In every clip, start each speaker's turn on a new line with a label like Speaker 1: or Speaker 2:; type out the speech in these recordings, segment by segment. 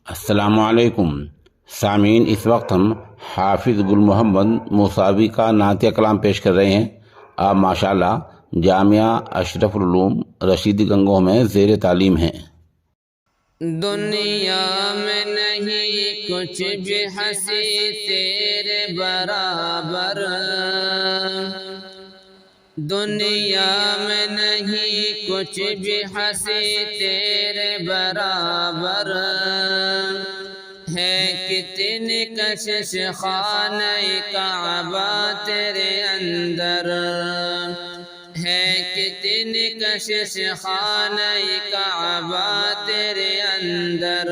Speaker 1: السلام علیکم سامعین، اس وقت ہم حافظ گل محمد موساوی کا نعتیہ کلام پیش کر رہے ہیں۔ آپ ماشاءاللہ جامعہ اشرف العلوم رشیدی گنگوہ میں زیر تعلیم ہیں۔
Speaker 2: دنیا میں نہیں کچھ بھی ہنسی تیرے برابر، دنیا میں نہیں کچھ بھی ہنسی تیرے برابر، ہے کتنی کشش خانہ کعبہ تیرے اندر، ہے کتنی کشش خانہ کعبہ تیرے اندر،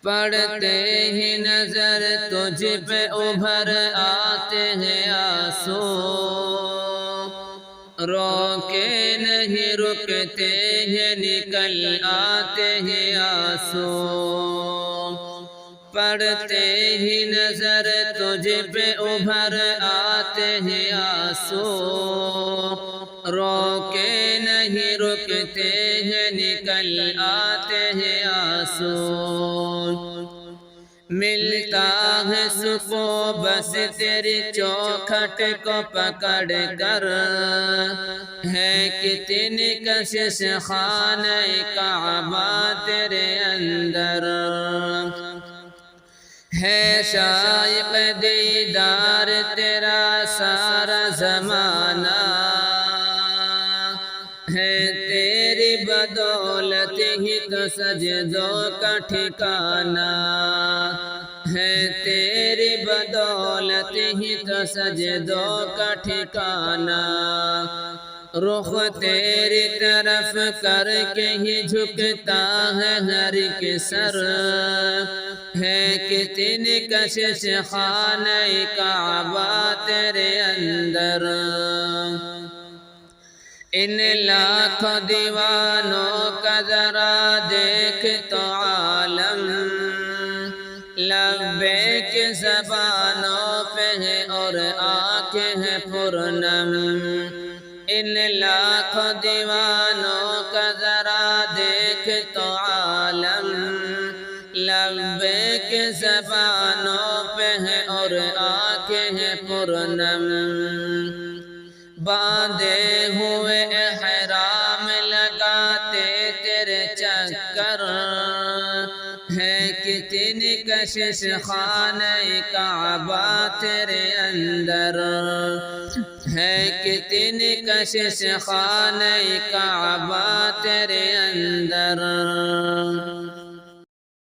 Speaker 2: پڑھتے ہی نظر تجھ پہ ابھر آتے ہیں آنسو، رو کے نہیں رکتے ہیں نکل آتے ہیں آنسو، پڑھتے ہی نظر تجھ پہ ابھر آتے ہیں آنسو، رو کے نہیں رکتے ہیں نکل آتے ہیں آنسو، ملتا ہے سکون بس تیری چوکھٹ کو پکڑ کر، ہے کتنی کشش خانہ کعبہ تیرے اندر، ہے شائق دیدار تیرا سارا زمانہ، ہے تیری بدولت ہی تو سجدوں کا ٹھکانہ، ہے تیری بدولت ہی تو سجدوں کا ٹھکانہ، رخ تیری طرف کر کے ہی جھکتا ہے ہر ایک سر، ہے کتنی کشش خانہ کعبہ تیرے اندر، ان لاکھوں دیوانوں کا ذرا دیکھ تو عالم، لبیک زبانوں پہ ہے اور آنکھیں ہیں پرنم، ان لاکھوں دیوانوں کا ذرا دیکھ تو عالم، لبیک زبانوں پہ ہے اور آنکھیں ہیں پرنم، باندھے ہوئے احرام لگاتے تیرے چکر، ہے کتنی کشش خانہ کعبہ تیرے اندر، ہے کتنی کشش خانہ کعبہ تیرے اندر۔